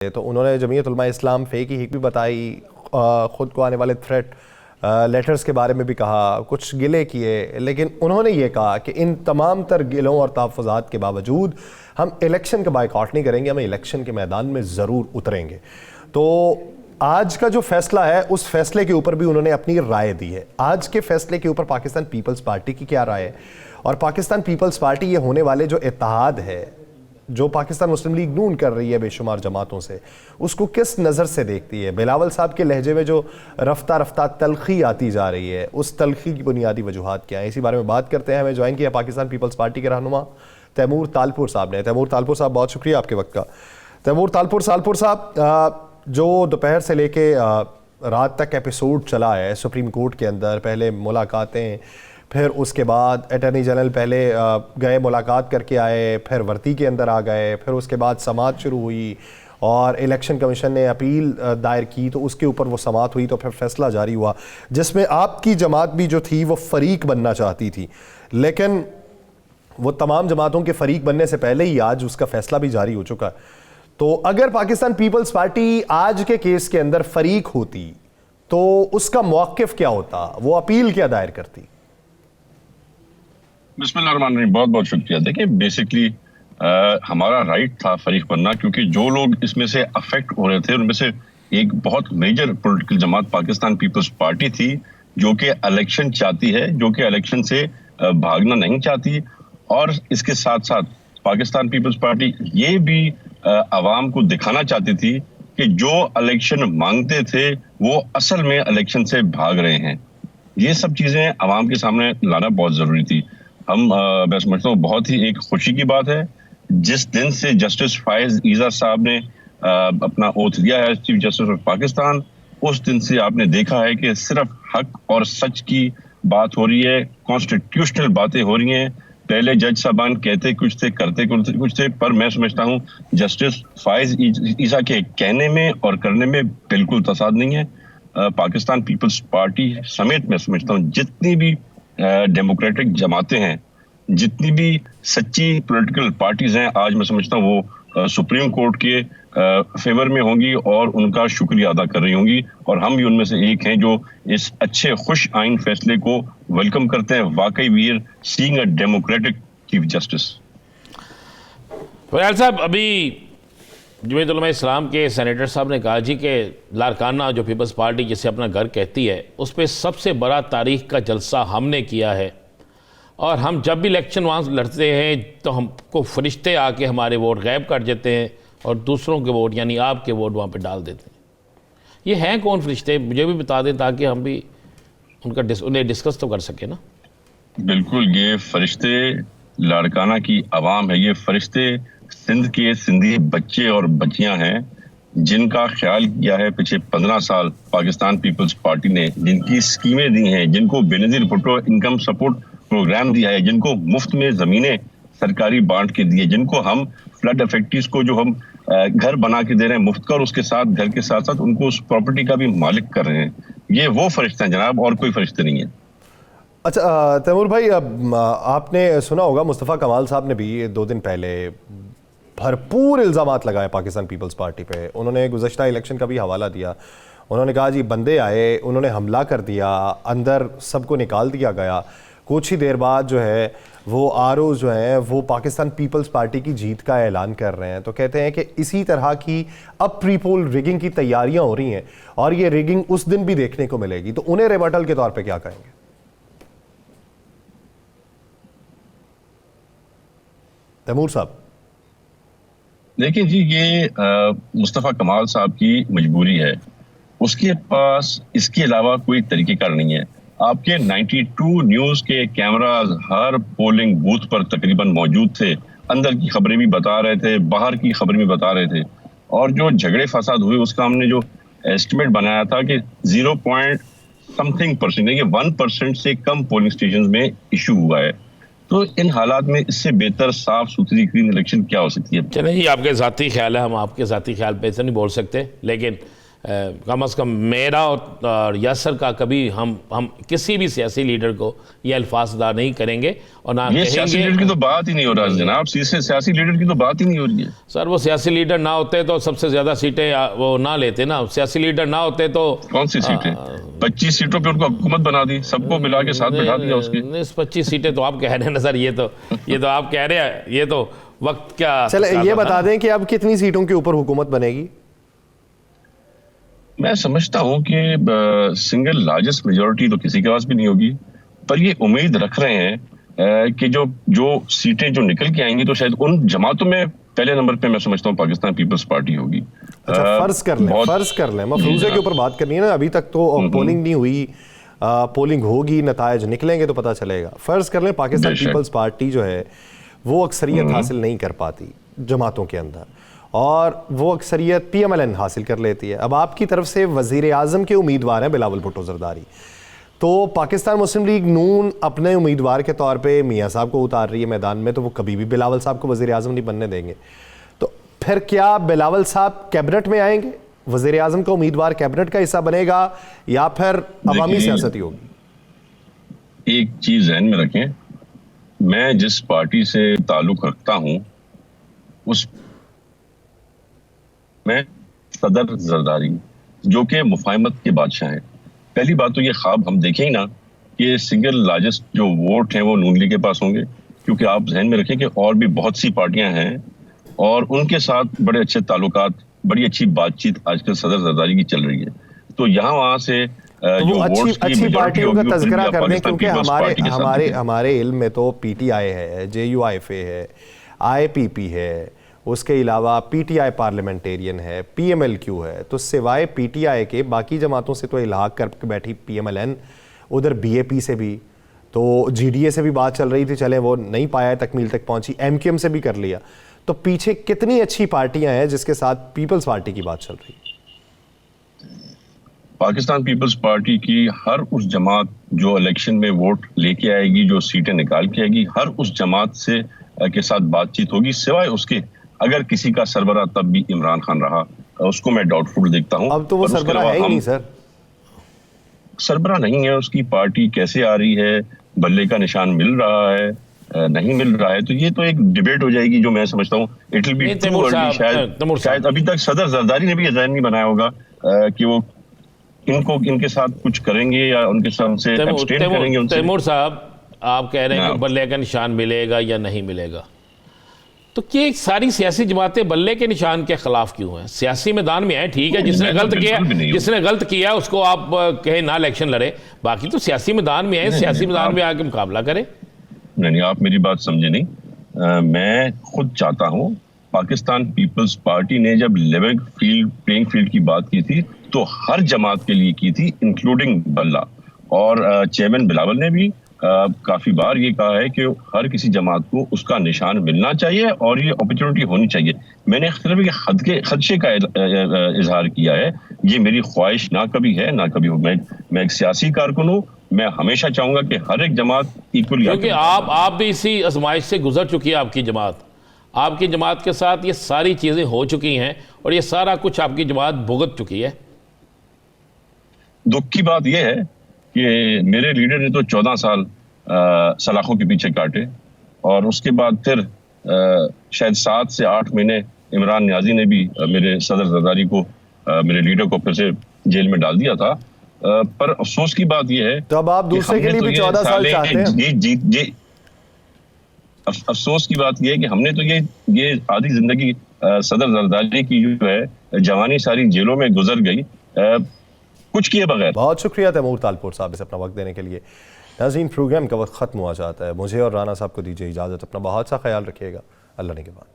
तो उन्होंने जमीयत उलमा इस्लाम फेक ही भी बताई, ख़ुद को आने वाले थ्रेट लेटर्स के बारे में भी कहा, कुछ गिले किए, लेकिन उन्होंने ये कहा कि इन तमाम तर गिलों और तहफ़्फ़ुज़ात के बावजूद हम इलेक्शन का बाइकआउट नहीं करेंगे, हम इलेक्शन के मैदान में ज़रूर उतरेंगे। तो आज का जो फैसला है उस फैसले के ऊपर भी उन्होंने अपनी राय दी है। आज के फैसले के ऊपर पाकिस्तान पीपल्स पार्टी की क्या राय है, और पाकिस्तान पीपल्स पार्टी ये होने वाले जो इत्तेहाद है जो पाकिस्तान मुस्लिम लीग नून कर रही है बेशुमार जमातों से, उसको किस नज़र से देखती है? बिलावल साहब के लहजे में जो रफ्ता रफ्ता तलखी आती जा रही है, उस तलखी की बुनियादी वजूहात क्या है, इसी बारे में बात करते हैं। हमें ज्वाइन किया पाकिस्तान पीपल्स पार्टी के रहनुमा तैमूर तालपुर साहब ने। तैमूर तालपुर साहब, बहुत शुक्रिया आपके वक्त का। तैमूर तालपुर साहब, जो दोपहर से लेके रात तक एपिसोड चला है सुप्रीम कोर्ट के अंदर, पहले मुलाकातें, फिर उसके बाद अटॉर्नी जनरल पहले गए, मुलाकात करके आए, फिर वर्ती के अंदर आ गए, फिर उसके बाद समाअत शुरू हुई और इलेक्शन कमीशन ने अपील दायर की, तो उसके ऊपर वो समाअत हुई, तो फिर फैसला जारी हुआ जिसमें आपकी जमात भी जो थी वो फरीक बनना चाहती थी, लेकिन वो तमाम जमातों के फरीक बनने से पहले ही आज उसका फैसला भी जारी हो चुका है। तो अगर पाकिस्तान पीपल्स पार्टी आज के केस के अंदर फरीक होती तो उसका मौक़िफ़ क्या होता, वो अपील क्या दायर करती? बिस्मिल्लाहिर्रहमानिर्रहीम, बहुत बहुत शुक्रिया। देखिए, बेसिकली हमारा राइट था फरीक बनना, क्योंकि जो लोग इसमें से अफेक्ट हो रहे थे उनमें से एक बहुत मेजर पॉलिटिकल जमात पाकिस्तान पीपल्स पार्टी थी, जो कि इलेक्शन चाहती है, जो कि इलेक्शन से भागना नहीं चाहती। और इसके साथ साथ पाकिस्तान पीपल्स पार्टी ये भी अवाम को दिखाना चाहती थी कि जो इलेक्शन मांगते थे वो असल में इलेक्शन से भाग रहे हैं। ये सब चीजें अवाम के सामने लाना बहुत जरूरी थी। मैं समझता हूँ बहुत ही एक खुशी की बात है जिस दिन से जस्टिस फायज ईजा साहब ने अपना ओथ दिया है चीफ जस्टिस ऑफ पाकिस्तान, उस दिन से आपने देखा है कि सिर्फ हक और सच की बात हो रही है, कॉन्स्टिट्यूशनल बातें हो रही हैं। पहले जज साहबान कहते कुछ थे, करते कुछ थे, पर मैं समझता हूँ जस्टिस फायज ईजा के कहने में और करने में बिल्कुल तसाद नहीं है। पाकिस्तान पीपल्स पार्टी समेत मैं समझता हूँ जितनी भी डेमोक्रेटिक जमातें हैं, जितनी भी सच्ची पॉलिटिकल पार्टीज हैं, आज मैं समझता हूँ वो सुप्रीम कोर्ट के फेवर में होंगी और उनका शुक्रिया अदा कर रही होंगी, और हम भी उनमें से एक हैं जो इस अच्छे खुश आइन फैसले को वेलकम करते हैं। वाकई we are seeing a democratic chief justice. Fayal साहब, अभी जमीयत उलमा इस्लाम के सेनेटर साहब ने कहा जी कि लारकाना जो पीपल्स पार्टी जिसे अपना घर कहती है, उस पर सबसे बड़ा तारीख का जलसा हमने किया है, और हम जब भी इलेक्शन वहाँ लड़ते हैं तो हमको फरिश्ते आके हमारे वोट गायब कर देते हैं और दूसरों के वोट यानी आपके वोट वहाँ पे डाल देते हैं। ये हैं कौन फरिश्ते, मुझे भी बता दें ताकि हम भी उन्हें डिस्कस तो कर सकें ना। बिल्कुल, ये फरिश्ते लारकाना की आवाम है, ये फरिश्ते सिंध के सिंधी बच्चे और बच्चियां हैं जिनका ख्याल किया है पिछले 15 साल पाकिस्तान पीपल्स पार्टी ने, जिनकी स्कीमें दी हैं, जिनको Benazir Bhutto income support programme दिया है, जिनको मुफ्त में जमीनें सरकारी बांट के दिए, जिनको हम फ्लड अफेक्टीज को जो हम घर बना के दे रहे हैं मुफ्त का, और उसके साथ घर के साथ साथ उनको उस प्रॉपर्टी का भी मालिक कर रहे हैं। ये वो फरिश्ते हैं जनाब, और कोई फरिश्ते नहीं है। अच्छा तैमूर भाई, आपने सुना होगा मुस्तफ़ा कमाल साहब ने भी 2 दिन पहले भरपूर इल्ज़ामात लगाए पाकिस्तान पीपल्स पार्टी पे। उन्होंने गुज़श्ता इलेक्शन का भी हवाला दिया। उन्होंने कहा जी बंदे आए, उन्होंने हमला कर दिया, अंदर सबको निकाल दिया गया, कुछ ही देर बाद जो है वो आरओ जो हैं वो पाकिस्तान पीपल्स पार्टी की जीत का ऐलान कर रहे हैं। तो कहते हैं कि इसी तरह की अब प्री पोल रिगिंग की तैयारियां हो रही हैं और ये रिगिंग उस दिन भी देखने को मिलेगी। तो उन्हें रिबटल के तौर पे क्या कहेंगे? तैमूर साहब, देखिए जी, ये मुस्तफ़ा कमाल साहब की मजबूरी है, उसके पास इसके अलावा कोई तरीक़ेकार नहीं है। आपके 92 न्यूज़ के कैमरास हर पोलिंग बूथ पर तकरीबन मौजूद थे, अंदर की खबरें भी बता रहे थे, बाहर की खबरें भी बता रहे थे, और जो झगड़े फसाद हुए उसका हमने जो एस्टिमेट बनाया था कि 0.something% ये 1% से कम पोलिंग स्टेशन में इशू हुआ है। तो इन हालात में इससे बेहतर साफ सुथरी क्लीन इलेक्शन क्या हो सकती है? चलिए, ये आपके ज़ाती ख्याल है, हम आपके ज़ाती ख्याल पे ऐसे नहीं बोल सकते, लेकिन कम अज़ कम मेरा और यासर का कभी हम किसी भी सियासी लीडर को ये अल्फाजदार नहीं करेंगे और ना ये सियासी लीडर की तो बात ही नहीं हो रहा जनाब, सियासी लीडर की तो बात ही नहीं हो रही है सर। वो सियासी लीडर ना होते तो सबसे ज़्यादा सीटें वो ना लेते ना, सियासी लीडर ना होते तो कौन सी सीटें? 25 सीटों पे उनको हुकूमत बना दी, सबको मिला के साथ बैठा दिया उसके। 25 सीटें तो आप कह रहे हैं ना सर, ये तो आप कह रहे हैं, ये तो वक्त क्या। चले ये बता दें कि अब कितनी सीटों के ऊपर हुकूमत बनेगी? मैं समझता हूं कि सिंगल लार्जेस्ट मेजॉरिटी तो किसी के पास भी नहीं होगी, पर ये उम्मीद रख रहे हैं कि जो सीटें जो निकल के आएंगी तो शायद उन जमातों में पहले नंबर पे मैं समझता हूं पाकिस्तान पीपल्स पार्टी होगी। अच्छा, फर्ज कर लें मफरूजे के ऊपर बात करनी है ना, अभी तक तो पोलिंग नहीं हुई, पोलिंग होगी, नतायज निकलेंगे तो पता चलेगा। फर्ज कर लें पाकिस्तान पीपल्स पार्टी जो है वो अक्सरियत हासिल नहीं कर पाती जमातों के अंदर और वो अक्सरियत PMLN हासिल कर लेती है। अब आपकी तरफ से वज़ीर आज़म के उम्मीदवार हैं बिलावल भुट्टो ज़रदारी, तो पाकिस्तान मुस्लिम लीग नून अपने उम्मीदवार के तौर पे मियाँ साहब को उतार रही है मैदान में, तो वो कभी भी बिलावल साहब को वज़ीर आज़म नहीं बनने देंगे। तो फिर क्या बिलावल साहब कैबिनेट में आएंगे? वज़ीर आज़म का उम्मीदवार कैबिनेट का हिस्सा बनेगा या फिर अवामी सियासत ही होगी? एक चीज़ ज़हन में रखें, मैं जिस पार्टी से ताल्लुक़ रखता हूँ उस में सदर जरदारी जो कि मुफाहमत के बादशाह हैं। पहली बात तो ये ख्वाब हम देखें ही ना कि सिंगल लार्जेस्ट जो वोट हैं वो नून लीग के पास होंगे, क्योंकि आप जहन में रखें कि और भी बहुत सी पार्टियां हैं और उनके साथ बड़े अच्छे ताल्लुकात, बड़ी अच्छी बातचीत आजकल सदर जरदारी की चल रही है। तो यहाँ वहाँ से जो अच्छी पार्टियों का तज़किरा कर दें, क्योंकि हमारे इल्म में तो PTI है, JUIFA है, IPP है, उसके अलावा PTI पार्लियामेंटेरियन है, PMLQ है, तो सिवाय PTI के बाकी जमातों से तो इलाहाक करके बैठी PMLN, उधर BAP से भी, तो GDA से भी बात चल रही थी, चले वो नहीं पाया तकमील तक पहुंची, MQM से भी कर लिया। तो पीछे कितनी अच्छी पार्टियां हैं जिसके साथ पीपल्स पार्टी की बात चल रही है। पाकिस्तान पीपल्स पार्टी की हर उस जमात जो इलेक्शन में वोट लेके आएगी, जो सीटें निकाल के आएगी, हर उस जमात से के साथ बातचीत होगी, सिवाय उसके अगर किसी का सरबरा तब भी इमरान खान रहा, उसको मैं डाउटफुल देखता हूं। अब तो वो सरबरा है ही नहीं सर, सरबरा नहीं है, उसकी पार्टी कैसे आ रही है, बल्ले का निशान मिल रहा है नहीं मिल रहा है, तो ये तो एक डिबेट हो जाएगी जो मैं समझता हूँ it will be too early. शायद अभी तक सदर जरदारी ने भी ये ज़हन नहीं बनाया होगा कि वो इनके साथ कुछ करेंगे या उनके साथ से एब्सटेन करेंगे। तैमूर साहब, आप कह रहे हैं कि बल्ले का निशान मिलेगा या नहीं मिलेगा, तो क्या सारी सियासी जमातें बल्ले के निशान के खिलाफ क्यों हैं? सियासी मैदान में है, ठीक है, जिसने गलत किया उसको आप कहे ना इलेक्शन लड़े, बाकी तो सियासी मैदान में है, सियासी मैदान में आके मुकाबला करें। नहीं, आप मेरी बात समझे नहीं। मैं खुद चाहता हूँ, पाकिस्तान पीपल्स पार्टी ने जब लेवल प्लेइंग फील्ड की बात की थी तो हर जमात के लिए की थी, इंक्लूडिंग बल्ला, और चेयरमैन बिलावल ने भी काफी बार ये कहा है कि हर किसी जमात को उसका निशान मिलना चाहिए और ये अपॉर्चुनिटी होनी चाहिए। मैंने खदशे का इजहार किया है, ये मेरी ख्वाहिश ना कभी है ना कभी हो। मैं एक सियासी कारकुन हूँ, मैं हमेशा चाहूंगा कि हर एक जमात इक्वली, क्योंकि आप भी इसी आजमाइश से गुजर चुकी है। आपकी जमात के साथ ये सारी चीजें हो चुकी हैं और ये सारा कुछ आपकी जमात भुगत चुकी है। दुख की बात यह है कि मेरे लीडर ने तो 14 साल सलाखों के पीछे काटे और उसके बाद फिर शायद 7 से 8 महीने इमरान नियाजी ने भी मेरे सदर जरदारी को, मेरे लीडर को फिर से जेल में डाल दिया था। पर अफसोस की बात यह है, तो अब आप दूसरे के लिए भी 14 साल चाहते हैं। अफसोस की बात यह है कि हमने तो ये आधी जिंदगी सदर जरदारी की जो है जवानी सारी जेलों में गुजर गई कुछ किए बगैर। बहुत शुक्रिया तैमूर तालपुर साहब इस अपना वक्त देने के लिए। नाज़रीन, प्रोग्राम का वक्त ख़त्म हुआ चाहता है, मुझे और राना साहब को दीजिए इजाज़त। अपना बहुत सा ख्याल रखिएगा। अल्लाह ने के बाद।